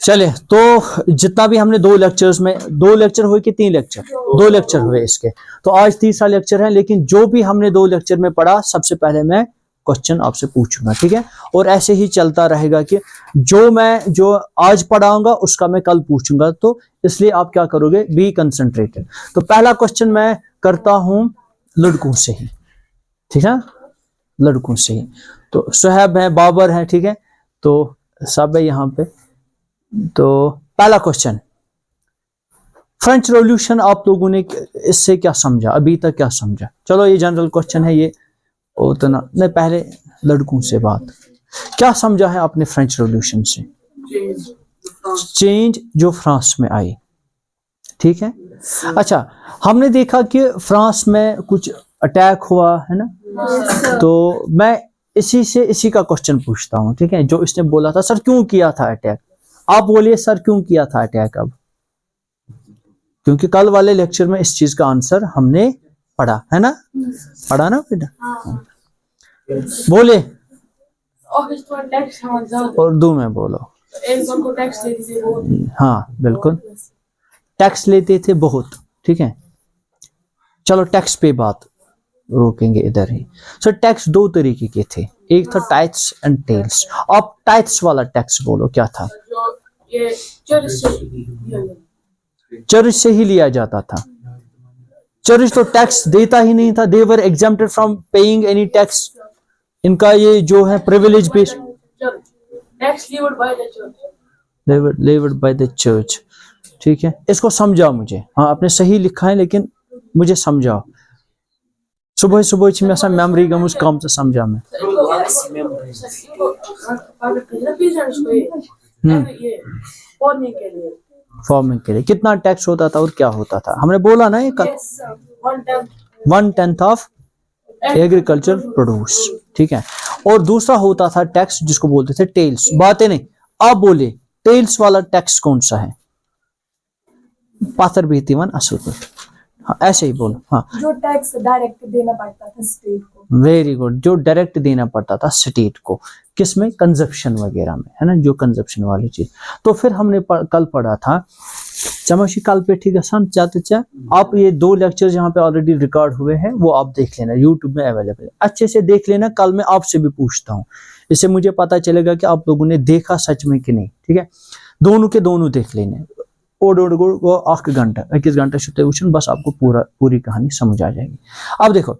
चले तो जितना भी हमने दो लेक्चर्स में, दो लेक्चर हुए कि तीन लेक्चर, दो लेक्चर हुए इसके, तो आज तीसरा लेक्चर है। लेकिन जो भी हमने दो लेक्चर में पढ़ा सबसे पहले मैं क्वेश्चन आपसे पूछूंगा, ठीक है। और ऐसे ही चलता रहेगा कि जो आज पढ़ाऊंगा उसका मैं कल पूछूंगा। तो इसलिए आप क्या करोगे, बी कंसंट्रेटेड। तो पहला क्वेश्चन मैं करता हूं लड़कों से ही, ठीक है, लड़कों से ही। तो सुहैब है, बाबर है, ठीक है, तो सब है यहाँ पे। तो पहला क्वेश्चन, फ्रेंच रेवोल्यूशन आप लोगों ने इससे क्या समझा, अभी तक क्या समझा? चलो ये जनरल क्वेश्चन है, ये उतना नहीं, पहले लड़कों से बात, क्या समझा है आपने फ्रेंच रेवोल्यूशन से? चेंज जो फ्रांस में आई, ठीक है। अच्छा, हमने देखा कि फ्रांस में कुछ अटैक हुआ है ना, तो मैं इसी का क्वेश्चन पूछता हूं, ठीक है। जो इसने बोला था सर क्यों किया था अटैक, आप बोलिए सर क्यों किया था अटैक अब, क्योंकि कल वाले लेक्चर में इस चीज का आंसर हमने पढ़ा है ना, पढ़ा ना बेटा, बोले उर्दू में बोलो। हाँ बिल्कुल, टैक्स लेते थे बहुत, ठीक है। चलो टैक्स पे बात रोकेंगे इधर ही। सो टैक्स दो तरीके के थे, एक था टैक्स एंड टेल्स। आप टैक्स वाला टैक्स बोलो, क्या था? चर्च से ही लिया जाता था। चर्च तो टैक्स देता ही नहीं था, they were exempted from paying any tax. इनका ये जो है privilege based, levied by the church, ठीक है। इसको समझाओ मुझे, हाँ आपने सही लिखा है लेकिन मुझे समझाओ। सुबह सुबह में मेमोरी गम उस काम से समझा मैं। फार्मिंग के लिए कितना टैक्स होता था और क्या होता था, हमने बोला ना, एक 1/10 ऑफ एग्रीकल्चर प्रोड्यूस, ठीक है। और दूसरा होता था टैक्स जिसको बोलते थे टेल्स। बातें नहीं, आप बोले टेल्स वाला टैक्स कौन सा है? पाथर बीतीवन असल पर, हाँ ऐसे ही बोलो। हाँ, जो टैक्स डायरेक्ट देना पड़ता था स्टेट को। वेरी गुड, जो डायरेक्ट देना पड़ता था स्टेट को, किसमें? कंजप्शन वगैरह में, है ना, जो कंजप्शन वाली चीज। तो फिर हमने कल पढ़ा था चमशी कल पे, ठीक है। चाचा आप ये दो लेक्चर यहाँ पे ऑलरेडी रिकॉर्ड हुए हैं, वो आप देख लेना, यूट्यूब में अवेलेबल है, अच्छे से देख लेना। कल मैं आपसे भी पूछता हूँ, इससे मुझे पता चलेगा कि आप लोगों ने देखा सच में कि नहीं, ठीक है। दोनों के दोनों देख लेने, घंटा बस आपको पूरी कहानी समझ आ जाएगी। अब देखो,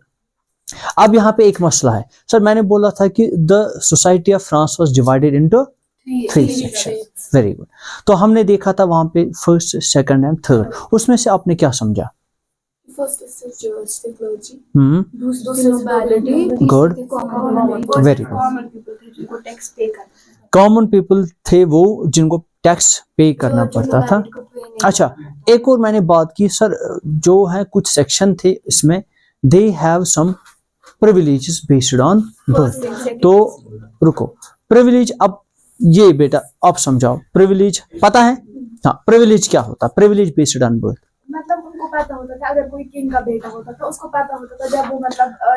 अब यहाँ पे एक मसला है सर, मैंने बोला था कि the society of France was divided into 3 section. Very good, तो हमने देखा था वहां पे फर्स्ट, सेकंड एंड थर्ड। उसमें से आपने क्या समझा? Good, very good. Common people थे वो जिनको टैक्स पे करना पड़ता था। अच्छा, एक और मैंने बात की सर, जो है कुछ सेक्शन थे इसमें, they have some privileges based on birth. तो रुको, प्रिविलेज, अब ये बेटा आप समझाओ, प्रिविलेज पता है? हाँ, प्रिविलेज क्या होता है? प्रिविलेज बेस्ड ऑन बर्थ मतलब उनको पता होता था, अगर कोई किंग का बेटा होता था उसको पता होता था,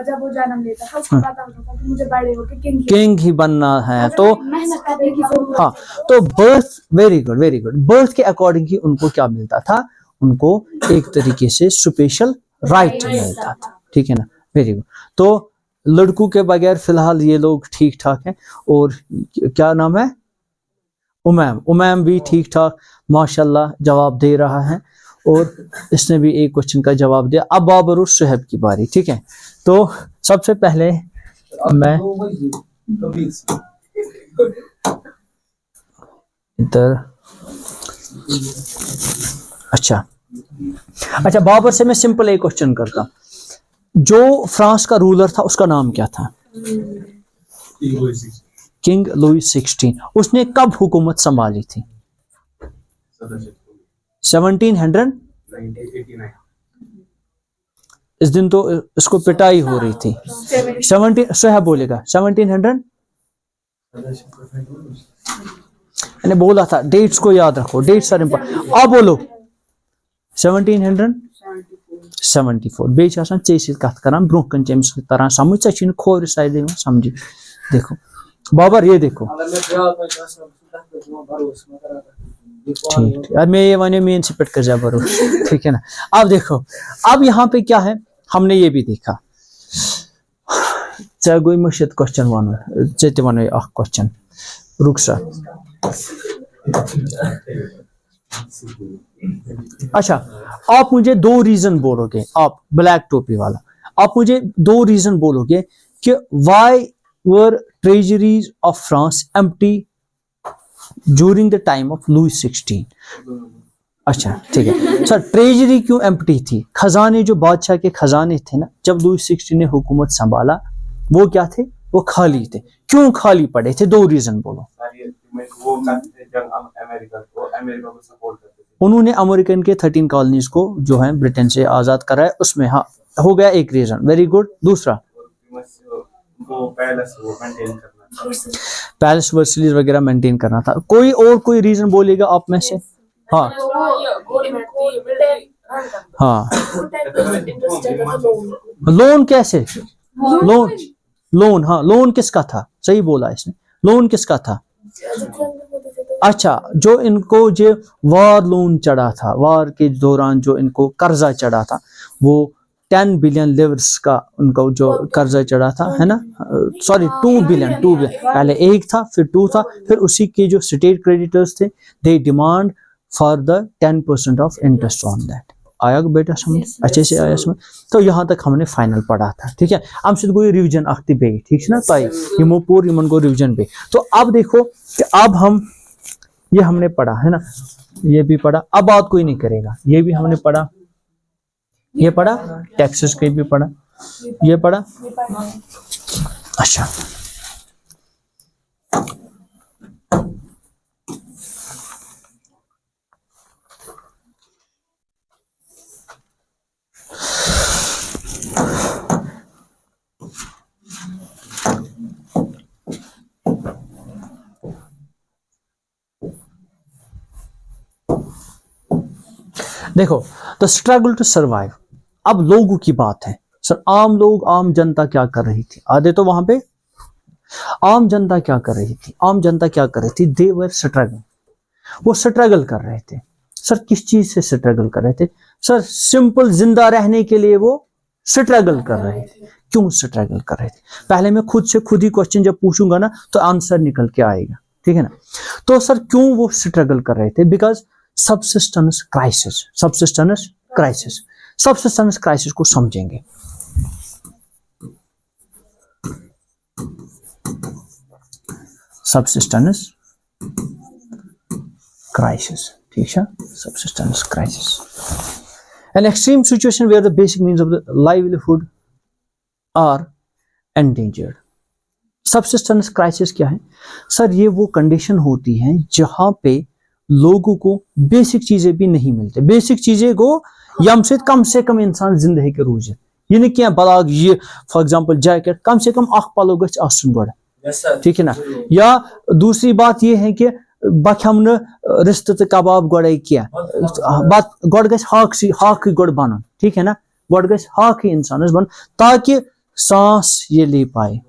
जब वो जन्म लेता था उसको पता होता था कि मुझे बड़े होकर किंग ही बनना है। तो मेहनत करने की जरूरत। हाँ, तो birth, very good very good, birth के अकॉर्डिंग ही उनको क्या मिलता था? उनको एक तरीके से स्पेशल राइट मिलता था, ठीक है ना। Very good. तो लड़कों के बगैर फिलहाल ये लोग ठीक ठाक हैं। और क्या नाम है? उमैम भी ठीक ठाक माशाल्लाह जवाब दे रहा है, और इसने भी एक क्वेश्चन का जवाब दिया। अब बाबर और सुहैब की बारी, ठीक है। तो सबसे पहले मैं इधर, अच्छा बाबर से मैं सिंपल एक क्वेश्चन करता, जो फ्रांस का रूलर था उसका नाम क्या था? King Louis 16। उसने कब हुकूमत संभाली थी? 1789। इस दिन तो इसको पिटाई हो रही थी। 17, सुहैब बोलेगा 1700। मैंने बोला था डेट्स को याद रखो, डेट्स आर इंपॉर्टेंट। आप बोलो 1774। बेच आसान चेस कथ करान ब्रोह कन चेम्स तरह समझ चे खोर साइड समझी। देखो बाबर, ये देखो ठीक, अब मैं ये वन मेन से पिट कर जा बरो, ठीक है ना। अब देखो, अब यहाँ पे क्या है, हमने ये भी देखा, चाहे कोई मुश्किल क्वेश्चन वन, चेते वन क्वेश्चन, रुक सा। अच्छा, आप मुझे दो रीजन बोलोगे, आप ब्लैक टोपी वाला, आप मुझे दो रीजन बोलोगे कि why were treasuries of France empty during the time of Louis 16। अच्छा ठीक है सर, ट्रेजरी क्यों एम्प्टी थी, खजाने जो बादशाह के खजाने थे ना, जब लुई 16 ने हुकूमत संभाला, वो क्या थे, वो खाली थे। क्यों खाली पड़े थे, दो रीजन बोलो। उन्होंने अमेरिकन के 13 कॉलोनीज को जो है ब्रिटेन से आजाद कराया, उसमें हाँ हो गया एक रीजन, वेरी गुड। दूसरा पैलेस वर्सिलीज वगैरह मेंटेन करना था। कोई और कोई रीजन बोलेगा आप में से? हाँ हाँ, लोन कैसे, लोन हाँ, लोन किसका था, सही बोला इसने, लोन किसका था। अच्छा, जो इनको जो वार लोन चढ़ा था, वार के दौरान जो इनको कर्जा चढ़ा था, वो 10 बिलियन लिवर्स का उनको जो कर्जा चढ़ा था, है ना, सॉरी 2 बिलियन, पहले एक था फिर 2 था, फिर उसी के जो स्टेट क्रेडिटर्स थे, they demand for the 10% of interest on that. आया बेटा समझ, अच्छे से आया समझ। तो यहाँ तक हमने फाइनल पढ़ा था, ठीक है। हम सिर्फ कोई रिवीजन आखती बे, ठीक है ना, ताई ये पूरी मन को रिवीजन बे। तो अब देखो कि अब हम ये हमने पढ़ा है ना, ये भी पढ़ा, अब बात कोई नहीं करेगा, ये भी हमने पढ़ा, ये पढ़ा, टैक्सेस के भी पढ़ा, ये पढ़ा। अच्छा देखो, द स्ट्रगल टू सर्वाइव। अब लोगों की बात है सर, आम लोग, आम जनता क्या कर रही थी, आधे तो वहां पे आम जनता क्या कर रही थी, आम जनता क्या कर रही थी, दे वर स्ट्रगल, वो स्ट्रगल कर रहे थे। सर किस चीज से स्ट्रगल कर रहे थे, सर सिंपल जिंदा रहने के लिए वो स्ट्रगल कर रहे थे। क्यों स्ट्रगल कर रहे थे, पहले मैं खुद से खुद ही क्वेश्चन जब पूछूंगा ना तो आंसर निकल के आएगा, ठीक है ना। तो सर क्यों वो स्ट्रगल कर रहे थे, because subsistence crisis, subsistence crisis, subsistence crisis को समझेंगे। सबसिस्टेंस क्राइसिस, ठीक है, subsistence crisis, an extreme situation where the basic means of the livelihood are endangered। Subsistence crisis क्या है सर, ये वो कंडीशन होती है जहां पे लोगों को बेसिक चीजें भी नहीं मिलती, बेसिक चीजें को यम से कम इंसान जिंदगी के रोज, ये नहीं क्या बलाग, ये फॉर एग्जांपल जैकेट कम से कम अख पलो गछ आसन गोड़, ठीक है ना। या दूसरी बात ये है कि बखम न रिश्ते तो कबाब गोड़े क्या बात गोड़ गछ हाक गोड़ बन, ठीक है ना, गोड़ गछ हाक ही इंसान बन ताकि सांस ये ले पाए,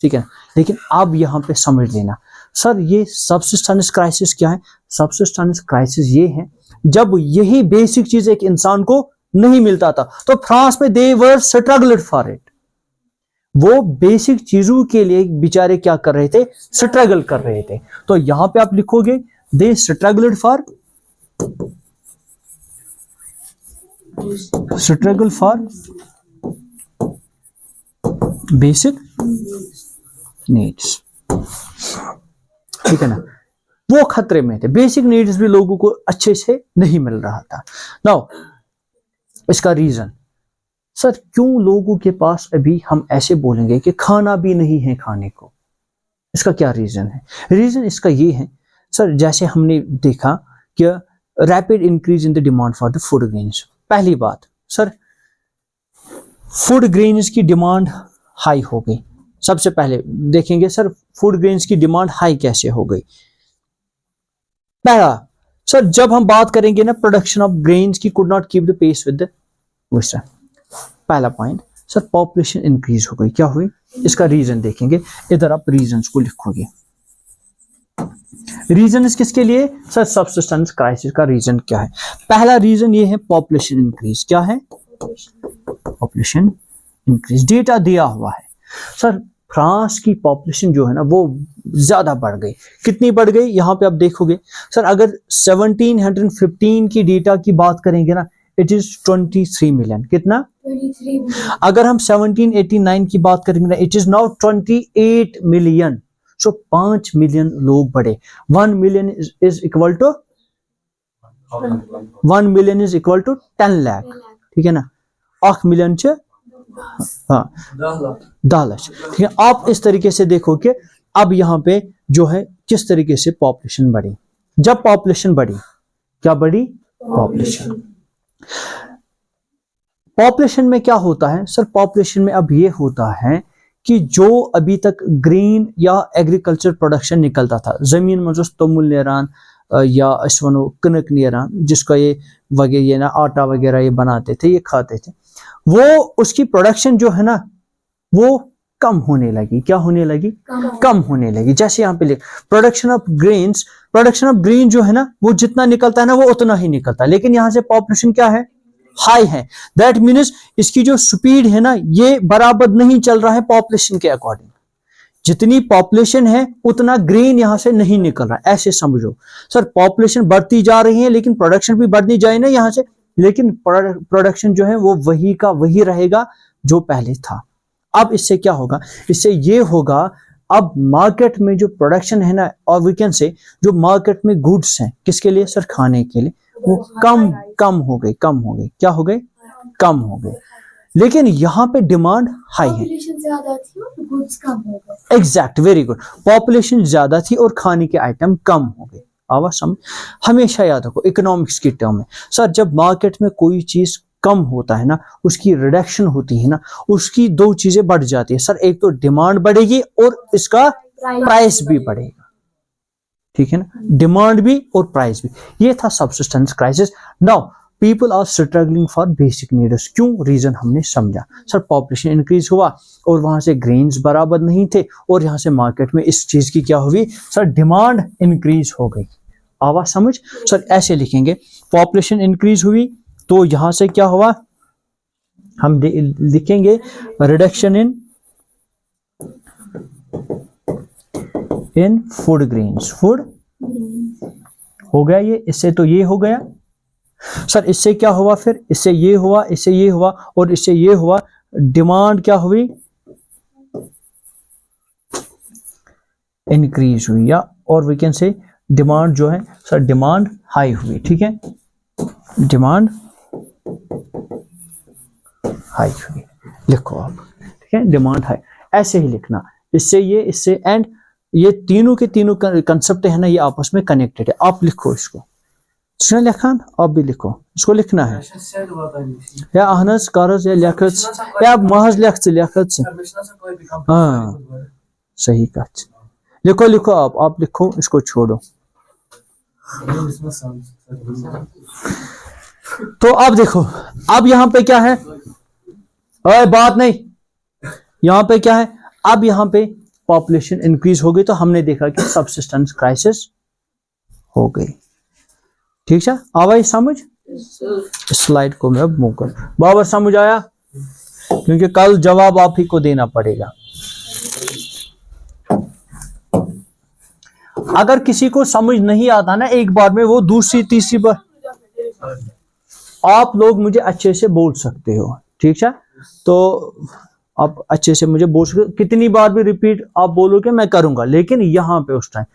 ठीक है। लेकिन अब यहाँ पे समझ लेना सर, ये सबसिस्टेंस क्राइसिस क्या है, सबसिस्टेंस क्राइसिस ये है जब यही बेसिक चीज एक इंसान को नहीं मिलता था। तो फ्रांस में दे वर स्ट्रगल्ड फॉर इट, वो बेसिक चीजों के लिए बेचारे क्या कर रहे थे, स्ट्रगल कर रहे थे। तो यहां पे आप लिखोगे they struggled for, struggle for basic needs, ठीक है ना, वो खतरे में थे, बेसिक नीड्स भी लोगों को अच्छे से नहीं मिल रहा था। नाउ इसका रीजन सर, क्यों लोगों के पास अभी हम ऐसे बोलेंगे कि खाना भी नहीं है खाने को, इसका क्या रीजन है। रीजन इसका ये है सर, जैसे हमने देखा कि rapid increase in the demand for the food grains. पहली बात सर, फूड ग्रेन्स की डिमांड हाई हो गई। सबसे पहले देखेंगे सर फूड ग्रेन्स की डिमांड हाई कैसे हो गई। पहला सर, जब हम बात करेंगे ना प्रोडक्शन ऑफ ग्रेन्स की could not keep the pace with the western, पहला पॉइंट सर पॉपुलेशन इंक्रीज हो गई। क्या हुई, इसका रीजन देखेंगे, इधर आप रीजंस को लिखोगे। रीजन किसके लिए सर? सबसिस्टेंस क्राइसिस का रीजन क्या है? पहला रीजन ये है पॉपुलेशन इंक्रीज। क्या है? Population increase. डेटा दिया हुआ है सर, फ्रांस की पॉपुलेशन जो है ना वो ज्यादा बढ़ गई। कितनी बढ़ गई यहाँ पे आप देखोगे सर, अगर 1715 की डेटा की बात करेंगे ना, इट इज 23 मिलियन। कितना? 23 million. अगर हम 1789 की बात करेंगे ना, it is now 28 million. So 5 million लोग बढ़े। 1 million is equal to 1 million is equal to 10 lakh. ठीक है ना? 1 मिलियन च हाँ 10 लाख। ठीक है, आप इस तरीके से देखो कि अब यहाँ पे जो है किस तरीके से पॉपुलेशन बढ़ी। जब पॉपुलेशन बढ़ी, क्या बढ़ी? पॉपुलेशन। पॉपुलेशन में क्या होता है सर? पॉपुलेशन में अब ये होता है कि जो अभी तक ग्रीन या एग्रीकल्चर प्रोडक्शन निकलता था, जमीन में जो तमुल नेरान या अस वनो कनक नेरान, जिसका ये वगैरह ये ना आटा वगैरह ये बनाते थे, ये खाते थे, वो उसकी प्रोडक्शन जो है ना वो कम होने लगी। क्या होने लगी? कम होने लगी। जैसे यहाँ पे लिख production of grains, production of green जो है ना वो जितना निकलता है ना वो उतना ही निकलता है, लेकिन यहाँ से पॉपुलेशन क्या है? हाई है। दैट मीन्स इसकी जो स्पीड है ना ये बराबर नहीं चल रहा है पॉपुलेशन के अकॉर्डिंग। जितनी पॉपुलेशन है उतना ग्रेन यहाँ से नहीं निकल रहा है, ऐसे समझो सर। पॉपुलेशन बढ़ती जा रही है लेकिन प्रोडक्शन भी बढ़नी जाए ना यहाँ से, लेकिन प्रोडक्शन जो है वो वही का वही रहेगा जो पहले था। अब इससे क्या होगा? इससे ये होगा अब मार्केट में जो प्रोडक्शन है ना, और वी कैन से जो मार्केट में गुड्स हैं किसके लिए सर? खाने के लिए, वो कम हो गई। क्या हो गए? कम हो गए। लेकिन यहाँ पे डिमांड हाई है। पॉपुलेशन ज्यादा थी और गुड्स कम हो गए। Exact, very good. पॉपुलेशन ज्यादा थी और खाने के आइटम कम हो गए। आवाज समझ? हमेशा याद रखो इकोनॉमिक्स की टर्म में सर, जब मार्केट में कोई चीज कम होता है ना, उसकी रिडक्शन होती है ना, उसकी दो चीजें बढ़ जाती है सर। एक तो डिमांड बढ़ेगी और इसका प्राइस भी बढ़ेगा। ठीक है ना? डिमांड भी और प्राइस भी। ये था subsistence crisis. Now people are struggling for basic needs. क्यों? रीजन हमने समझा सर, पॉपुलेशन इंक्रीज हुआ और वहां से ग्रेन्स बराबर नहीं थे और यहाँ से मार्केट में इस चीज की क्या हुई सर? डिमांड इंक्रीज हो गई। आवाज समझ? सर ऐसे लिखेंगे, पॉपुलेशन इंक्रीज हुई तो यहां से क्या हुआ? हम लिखेंगे reduction in food grains. Food हो गया ये, इससे तो ये हो गया सर। इससे क्या हुआ फिर? इससे ये हुआ, इससे ये हुआ और इससे ये हुआ। डिमांड क्या हुई? इंक्रीज हुई, या और वी कैन से डिमांड जो है सर, डिमांड हाई हुई। ठीक है, डिमांड हाई हुई। लिखो आप, ठीक है, डिमांड हाई। ऐसे ही लिखना, इससे ये, इससे एंड ये तीनों के तीनों कंसेप्ट है ना, ये आपस में कनेक्टेड है। आप लिखो इसको, सुना लिखान, आप भी लिखो, इसको लिखना है या अहनस कारज या लिखत या महज लिखत। हाँ सही कहा, लिखो लिखो आप लिखो, इसको छोड़ो। तो अब देखो, अब यहाँ पे क्या है? बात नहीं, यहाँ पे क्या है? अब यहाँ पे पॉपुलेशन इंक्रीज हो गई तो हमने देखा कि सबसिस्टेंस क्राइसिस हो गई। ठीक है, आवाज समझ? स्लाइड को मैं अब मूव कर, बाबर समझ आया? क्योंकि कल जवाब आप ही को देना पड़ेगा। अगर किसी को समझ नहीं आता ना एक बार में, वो दूसरी तीसरी बार आप लोग मुझे अच्छे से बोल सकते हो। ठीक है, तो आप अच्छे से मुझे बोल सकते हो, कितनी बार भी रिपीट आप बोलोगे मैं करूंगा, लेकिन यहाँ पे उस टाइम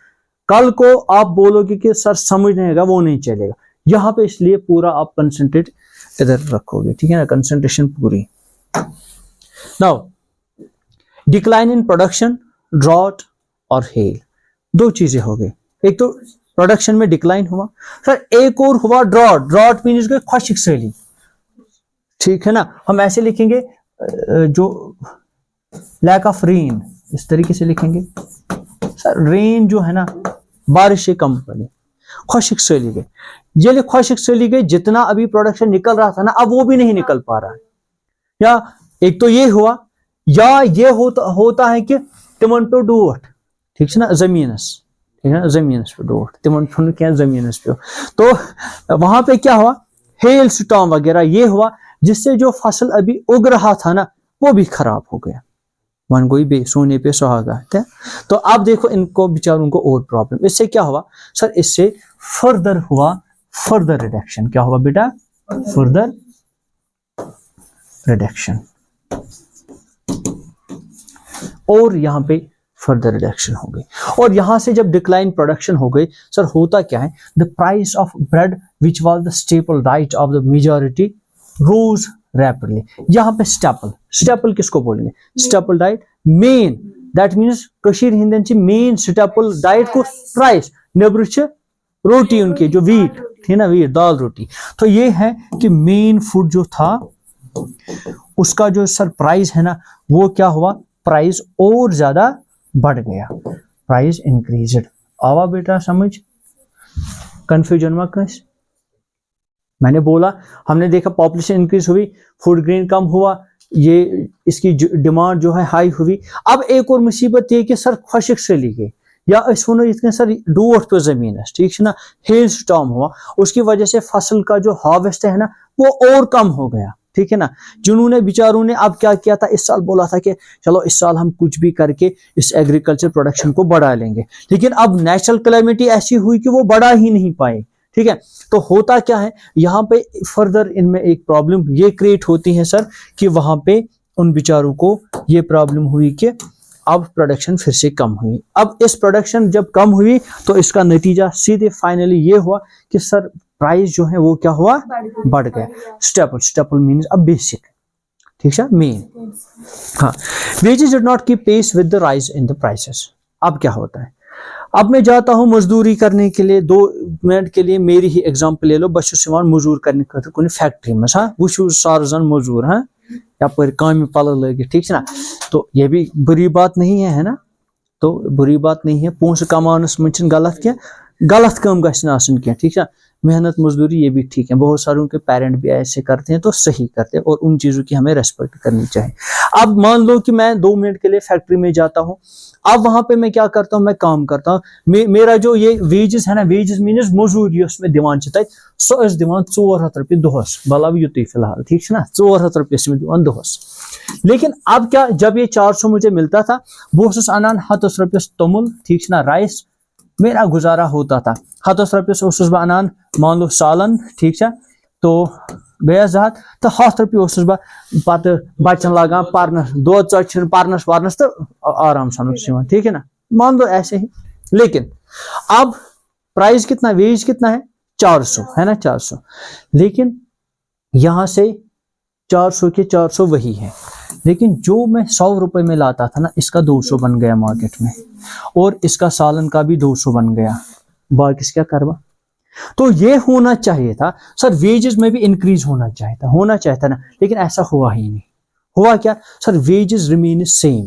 कल को आप बोलोगे कि सर समझ नहीं आएगा, वो नहीं चलेगा यहाँ पे, इसलिए पूरा आप कंसंट्रेट इधर रखोगे। ठीक है ना, कंसंट्रेशन पूरी। Now decline in production, drought और हेल, दो चीजें हो गई। एक तो प्रोडक्शन में डिक्लाइन हुआ सर, एक और हुआ ड्रॉट। ड्रॉट मीन्स खुश्क सैली। ठीक है ना, हम ऐसे लिखेंगे जो लैक ऑफ रेन, इस तरीके से लिखेंगे सर। रेन जो है ना, बारिशें कम पड़ी, खुश्क सैली गई। ये खुश्क सैली गई, जितना अभी प्रोडक्शन निकल रहा था ना, अब वो भी नहीं निकल पा रहा है। या एक तो ये हुआ, या ये होता है कि तिमन पे डोट, ठीक है ना, जमीनस, ठीक है, जमीन पे डोट तिमन क्या जमीन पे। तो वहां पे क्या हुआ, हेल स्टॉर्म वगैरह ये हुआ, जिससे जो फसल अभी उग रहा था ना वो भी खराब हो गया। वन गोई बे सोने पे सुहागा है। तो अब देखो इनको बेचारों को और प्रॉब्लम, इससे क्या हुआ सर, इससे फर्दर हुआ फर्दर रिडक्शन। क्या हुआ बेटा, फर्दर रिडक्शन, और यहां पे फर्दर रिडक्शन हो गई। और यहां से जब डिक्लाइन प्रोडक्शन हो गई सर, होता क्या है, the price of bread which was the staple diet of the majority rose rapidly. यहां पे स्टेपल, स्टेपल किसको बोलेंगे, staple diet main, that means कशीर हिंदन ची मेन स्टेपल डाइट को प्राइस नेबर छ रोटी उनके जो वीट थी ना, वीट दाल रोटी। तो ये है कि मेन फूड जो था उसका जो सर प्राइस है ना वो क्या हुआ, प्राइस और ज्यादा बढ़ गया, प्राइस इंक्रीज्ड। आवा बेटा समझ, कंफ्यूजन में कस मैंने बोला, हमने देखा पॉपुलेशन इंक्रीज हुई, फूड ग्रेन कम हुआ, ये इसकी डिमांड जो है हाई हुई। अब एक और मुसीबत ये कि सर खुशक चली गई, या वो इतने सर डोट पे जमीन, ठीक है ना, हेल स्टॉर्म हुआ, उसकी वजह से फसल का जो हार्वेस्ट है ना वो और कम हो गया, ठीक है ना। जिन्होंने बेचारों ने अब क्या किया था, इस साल बोला था कि चलो इस साल हम कुछ भी करके इस एग्रीकल्चर प्रोडक्शन को बढ़ा लेंगे, लेकिन अब नेचुरल क्लाइमेटी ऐसी हुई कि वो बढ़ा ही नहीं पाए, ठीक है। तो होता क्या है, यहाँ पे फर्दर इनमें एक प्रॉब्लम ये क्रिएट होती है सर कि वहां पे उन बेचारों को ये प्रॉब्लम हुई कि अब प्रोडक्शन फिर से कम हुई। अब इस प्रोडक्शन जब कम हुई तो इसका नतीजा सीधे फाइनली ये हुआ कि सर प्राइस जो है वो क्या हुआ, बढ़ गया। स्टेपल, स्टेपल मीन्स अब बेसिक, ठीक है, मेन। हाँ, wages did not keep pace with the rise in the prices. अब क्या होता है, अब मैं जाता हूं मजदूरी करने के लिए, 2 मिनट के लिए मेरी ही एग्जांपल ले लो, बस मजूर करने खुद फैक्ट्री में, हाँ वो सार जन मजूर, हाँ यपर काम पल लगे, ठीक है ना। तो ये भी बुरी बात नहीं है ना, तो बुरी बात नहीं है, पोस कमानस में गलत क्या, गलत काम गसन क्या, ठीक है। मेहनत मजदूरी ये भी ठीक है, बहुत सारों के पेरेंट भी ऐसे करते हैं तो सही करते हैं, और उन चीज़ों की हमें रेस्पेक्ट करनी चाहिए। अब मान लो कि मैं 2 मिनट के लिए फैक्ट्री में जाता हूँ, अब वहां पे मैं क्या करता हूँ, मैं काम करता हूँ, मेरा जो ये वेजेस है ना, वेजेस मीन्स मजूरी उसमें दिवान सो दिवान 400 रुपये दोहस, भला युत फिलहाल, ठीक है ना, 400 रुपये दिवान दोहस। लेकिन अब क्या, जब ये 400 मुझे मिलता था, बहुत अनान 100 रुपये तमुल, ठीक है ना, राइस, मेरा गुजारा होता था। 100 रुपये बह अनान मान लो सालन, ठीक है, तो बेस जहात तो 100 रुपये पे बच्चन लगान पारनस, दो चन पारनस वारनस तो आराम सान, ठीक है ना, मान लो ऐसे ही। लेकिन अब प्राइस कितना, वेज कितना है, 400 है ना, 400। लेकिन यहां से 400 के 400 वही है, लेकिन जो मैं 100 रुपए में लाता था ना, इसका 200 बन गया मार्केट में, और इसका सालन का भी 200 बन गया, बाकी क्या करवा। तो ये होना चाहिए था सर, वेजेस में भी इंक्रीज होना चाहिए था ना, लेकिन ऐसा हुआ ही नहीं। हुआ क्या sir, wages remain same,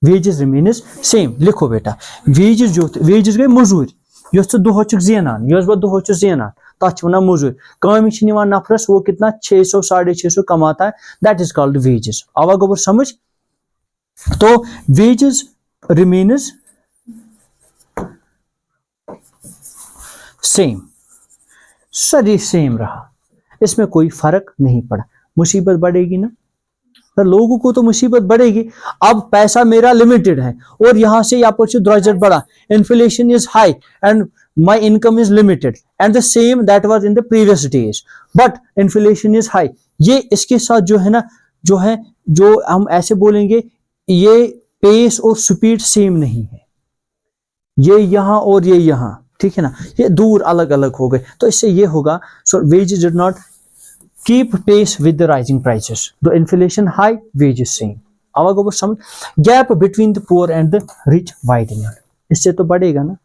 wages remain same. लिखो बेटा, वेजेस जो वेजेस गई मजूरी, यह दोह जेनान, यह बह दोह जेनान, तथ वन मजूर, कामि नफरस, वो कितना 600 650 कमाता है, दैट इज कॉल्ड वेजेस। आवा गोबर समझ। तो वेजेस रिमेन्स सेम, सर ये सेम रहा, इसमें कोई फर्क नहीं पड़ा। मुसीबत बढ़ेगी ना सर, लोगों को तो मुसीबत बढ़ेगी। अब पैसा मेरा लिमिटेड है और यहां से यहाँ पर द्रजट बढ़ा, inflation is high and my income is limited and the same that was in the previous days, but inflation is high। ये इसके साथ जो है ना, जो हम ऐसे बोलेंगे, ये पेस और स्पीड सेम नहीं है, ये यहाँ और ये यहाँ, ठीक है ना, ये दूर अलग अलग हो गए। तो इससे ये होगा, so wages did not keep pace with the rising prices, the inflation high, wages same। आवाज को समझ, gap between the poor and the rich widening, इससे तो बढ़ेगा ना।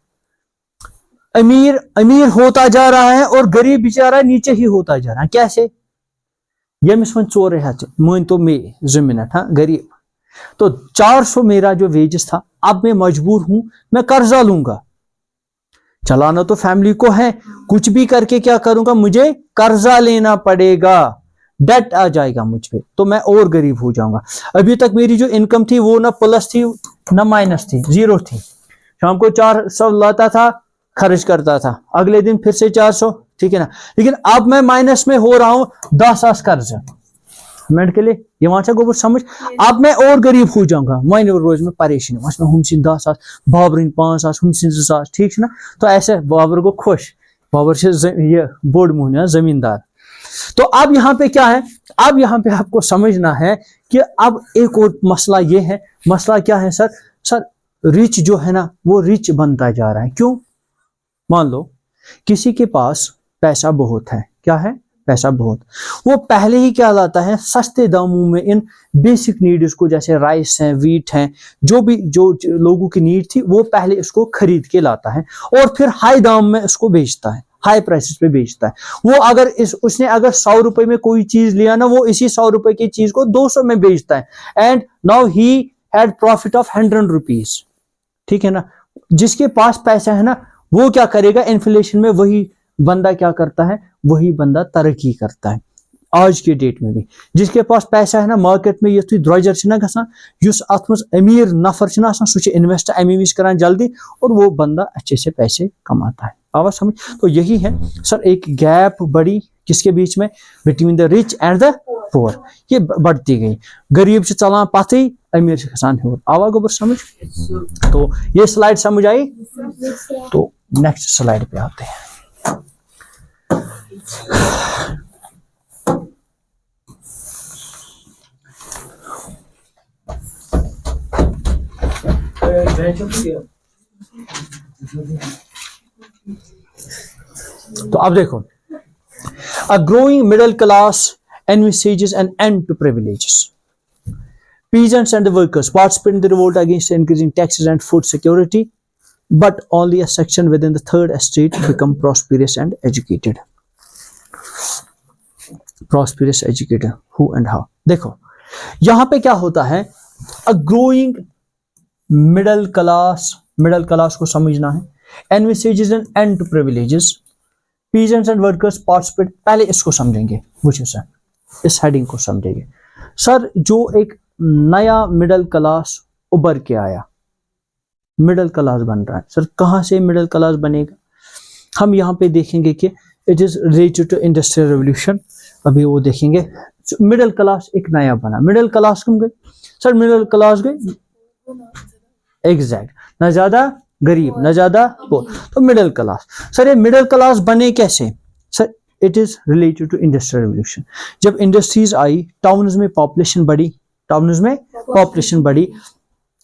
अमीर होता जा रहा है और गरीब बेचारा नीचे ही होता जा रहा है। कैसे, यमिस वन 4 हाथ मान तो मे 2 मिनट, हाँ गरीब, तो 400 मेरा जो वेजेस था, अब मैं मजबूर हूं, मैं कर्जा लूंगा, चलाना तो फैमिली को है, कुछ भी करके क्या करूंगा, मुझे कर्जा लेना पड़ेगा, डेट आ जाएगा मुझ पे, तो मैं और गरीब हो जाऊंगा। अभी तक मेरी जो इनकम थी वो ना प्लस थी ना माइनस थी, 0 थी, शाम को 400 लाता था, खर्च करता था, अगले दिन फिर से 400, ठीक है ना। लेकिन अब मैं माइनस में हो रहा हूं, 10 कर्ज मिनट के लिए, ये वहां से गोबर समझ। अब मैं और गरीब हो जाऊंगा, मैंने रोज में परेशानी में हम 10 बाबर 5 हम 2 ठीक है ना। तो ऐसे बाबर को खुश, बाबर से ये बोर्ड मुहनिया जमींदार। तो अब यहाँ पे क्या है, अब यहाँ पे आपको समझना है कि अब एक और मसला ये है, मसला क्या है सर, सर रिच जो है ना वो रिच बनता जा रहा है। क्यों? मान लो किसी के पास पैसा बहुत है, क्या है, पैसा बहुत, वो पहले ही क्या लाता है, सस्ते दामों में इन बेसिक नीड्स को, जैसे राइस है, वीट है, जो भी जो लोगों की नीड थी वो पहले इसको खरीद के लाता है और फिर हाई दाम में इसको बेचता है, हाई प्राइसेस पे बेचता है। वो अगर उसने अगर 100 रुपए में कोई चीज लिया ना, वो इसी 100 रुपए की चीज को 200 में बेचता है, and now he had profit of 100 rupees, ठीक है ना। जिसके पास पैसा है ना वो क्या करेगा, इन्फ्लेशन में वही बंदा क्या करता है, वही बंदा तरक्की करता है। आज के डेट में भी जिसके पास पैसा है ना, मार्केट में ये द्रोजर ना गसान, युस अत मज अमीर नफर ना आसान, सु इन्वेस्ट अमी विज करान जल्दी और वो बंदा अच्छे से पैसे कमाता है। आवाज समझ। तो यही है सर, एक गैप बड़ी किसके बीच में, between the rich and the poor, ये बढ़ती गई। गरीब से चलान पाते ही अमीर से गसान हो। आवा गोबर समझ। तो ये स्लाइड समझ आई। तो नेक्स्ट स्लाइड पे आते हैं। तो अब देखो, a growing middle class envisages an end to privileges. Peasants and the workers participate in the revolt against increasing taxes and food security, but only a section within the third estate become prosperous and educated. Prosperous, educated, who and how? देखो यहां पे क्या होता है, a growing middle class को समझना है, envisages an end to privileges. Peasants and workers participate, पहले इसको समझेंगे, मुझे सर इस हेडिंग को समझेंगे। सर जो एक नया मिडिल क्लास उभर के आया, मिडिल क्लास बन रहा है, सर कहां से मिडिल क्लास बनेगा, हम यहाँ पे देखेंगे कि it is related to industrial revolution, अभी वो देखेंगे। मिडिल क्लास एक नया बना, मिडिल क्लास कम गए सर, मिडिल क्लास गए एग्जैक्ट, ना ज्यादा गरीब ना ज्यादा पुअर, तो मिडिल क्लास। सर ये मिडिल क्लास बने कैसे, sir it is related to industrial revolution. जब इंडस्ट्रीज आई, टाउन्स में पॉपुलेशन बढ़ी, टाउन्स में पॉपुलेशन बढ़ी,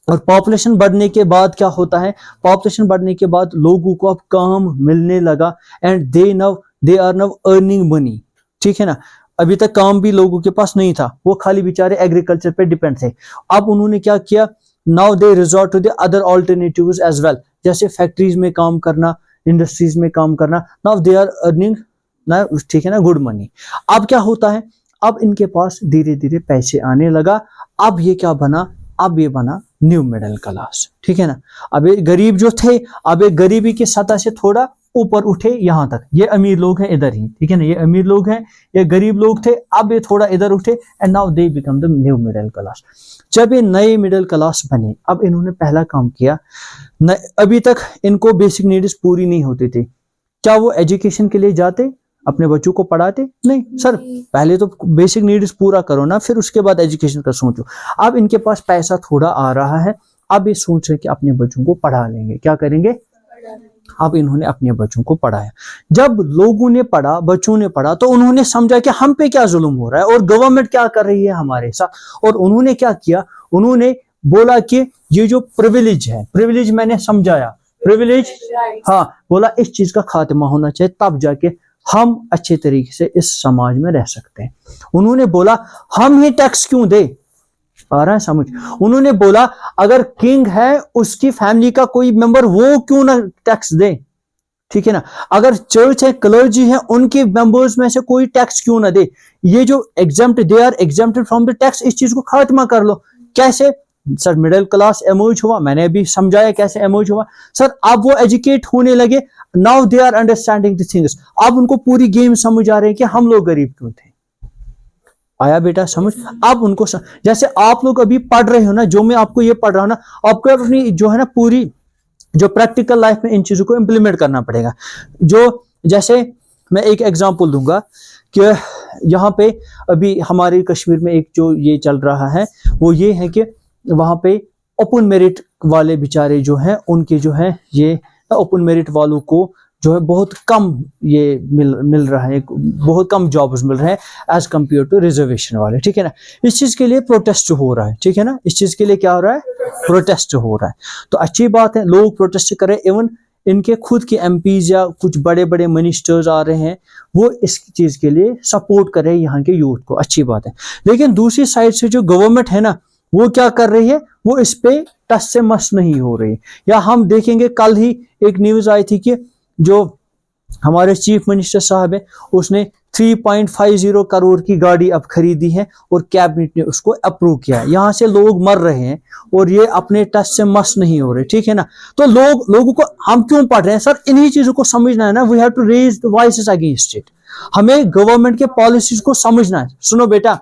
और पॉपुलेशन बढ़ने के बाद क्या होता है, पॉपुलेशन बढ़ने के बाद लोगों को अब काम मिलने लगा, and they are now earning money, ठीक है ना। अभी तक काम भी लोगों के पास नहीं था, वो खाली बेचारे एग्रीकल्चर पे डिपेंड थे। अब उन्होंने क्या किया, now they resort to the other alternatives as well, जैसे फैक्ट्रीज में काम करना, इंडस्ट्रीज में काम करना, नाउ दे आर अर्निंग ना, ठीक है ना, गुड मनी। अब क्या होता है, अब इनके पास धीरे धीरे पैसे आने लगा, अब ये क्या बना, अब ये बना न्यू मिडिल क्लास, ठीक है ना। अब ये गरीब जो थे, अब ये गरीबी की सतह से थोड़ा ऊपर उठे, यहां तक ये अमीर लोग हैं इधर ही, ठीक है ना, ये अमीर लोग हैं, ये गरीब लोग थे, अब ये थोड़ा इधर उठे, and now they become the new middle class. जब ये नए मिडिल क्लास बने, अब इन्होंने पहला काम किया, अभी तक इनको बेसिक नीड्स पूरी नहीं होती थी, क्या वो एजुकेशन के लिए जाते, अपने बच्चों को पढ़ाते? नहीं सर, पहले तो बेसिक नीड्स पूरा करो ना, फिर उसके बाद एजुकेशन का सोचो। अब इनके पास पैसा थोड़ा आ रहा है, अब ये सोच रहे कि अपने बच्चों को पढ़ा लेंगे, क्या करेंगे, अब इन्होंने अपने बच्चों को पढ़ाया। जब लोगों ने पढ़ा, बच्चों ने पढ़ा, तो उन्होंने समझा कि हम पे क्या जुल्म हो रहा है और गवर्नमेंट क्या कर रही है हमारे साथ, और उन्होंने क्या किया, उन्होंने बोला कि ये जो प्रिविलेज है, प्रिविलेज मैंने समझाया, प्रिविलेज, हाँ, बोला इस चीज का खात्मा होना चाहिए, तब जाके हम अच्छे तरीके से इस समाज में रह सकते हैं। उन्होंने बोला हम ही टैक्स क्यों दे, आ रहा है समझ। उन्होंने बोला अगर किंग है उसकी फैमिली का कोई मेंबर, वो क्यों ना टैक्स दे, ठीक है ना। अगर चर्च है, क्लर्जी है, उनके मेंबर्स में से कोई टैक्स क्यों ना दे। ये जो exempt, they are exempted from the tax, इस चीज को खात्मा कर लो। कैसे सर, मिडिल क्लास एमर्ज हुआ, मैंने अभी समझाया कैसे एमर्ज हुआ। सर अब वो एजुकेट होने लगे, now they are understanding the things, अब उनको पूरी गेम समझ आ रहे हैं कि हम लोग गरीब क्यों थे। आया बेटा समझ। अब उनको जैसे आप लोग अभी पढ़ रहे हो ना, जो मैं आपको ये पढ़ रहा हूं ना, आपको अपनी जो है ना पूरी जो प्रैक्टिकल लाइफ में इन चीज़ों को इम्प्लीमेंट करना पड़ेगा। जो जैसे मैं एक एग्जांपल दूंगा कि यहाँ पे अभी हमारे कश्मीर में एक जो ये चल रहा है वो ये है कि वहाँ पे ओपन मेरिट वाले बेचारे जो हैं उनके जो है ये ओपन मेरिट वालों को जो है बहुत कम ये मिल रहा है, बहुत कम जॉब्स मिल रहे हैं एज कम्पेयर टू रिजर्वेशन वाले, ठीक है ना। इस चीज़ के लिए प्रोटेस्ट हो रहा है, ठीक है ना, इस चीज़ के लिए क्या हो रहा है, प्रोटेस्ट हो रहा है। तो अच्छी बात है, लोग प्रोटेस्ट करें, इवन इनके खुद के एमपीज या कुछ बड़े बड़े मिनिस्टर्स आ रहे हैं वो इस चीज़ के लिए सपोर्ट करें यहाँ के यूथ को, अच्छी बात है। लेकिन दूसरी साइड से जो गवर्नमेंट है ना वो क्या कर रही है, वो इस पे टस से मस नहीं हो रही। या हम देखेंगे कल ही एक न्यूज़ आई थी कि जो हमारे चीफ मिनिस्टर साहब है उसने 3.50 करोड़ की गाड़ी अब खरीदी है और कैबिनेट ने उसको अप्रूव किया है। यहाँ से लोग मर रहे हैं और ये अपने टच से मस नहीं हो रहे, ठीक है ना। तो लोगों को हम क्यों पढ़ रहे हैं सर, इन्हीं चीजों को समझना है ना। We have to raise the voices against it. हमें गवर्नमेंट के पॉलिसीज को समझना है। सुनो बेटा,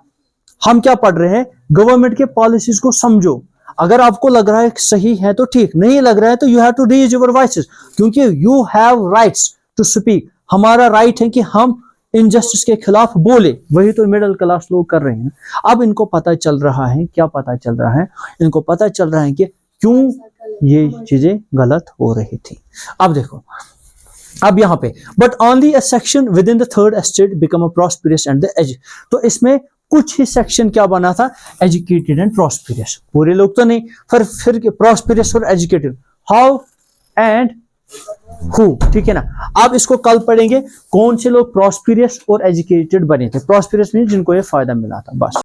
हम क्या पढ़ रहे हैं, गवर्नमेंट के पॉलिसीज को समझो। अगर आपको लग रहा है सही है तो ठीक, नहीं लग रहा है तो you have to raise your voices, क्योंकि you have rights to speak. हमारा राइट है कि हम इनजस्टिस के खिलाफ बोले। वही तो मिडिल क्लास लोग कर रहे हैं। अब इनको पता चल रहा है, क्या पता चल रहा है, इनको पता चल रहा है कि क्यों ये चीजें गलत हो रही थी। अब देखो, अब यहाँ पे but only a section within the third estate become a prosperous and the age. तो इसमें कुछ ही सेक्शन क्या बना था, एजुकेटेड एंड प्रॉस्पेरस। पूरे लोग तो नहीं, फिर प्रॉस्पेरस और एजुकेटेड, हाउ एंड हु, ठीक है ना। आप इसको कल पढ़ेंगे कौन से लोग प्रॉस्पेरस और एजुकेटेड बने थे। प्रॉस्पेरस मीन जिनको ये फायदा मिला था, बस।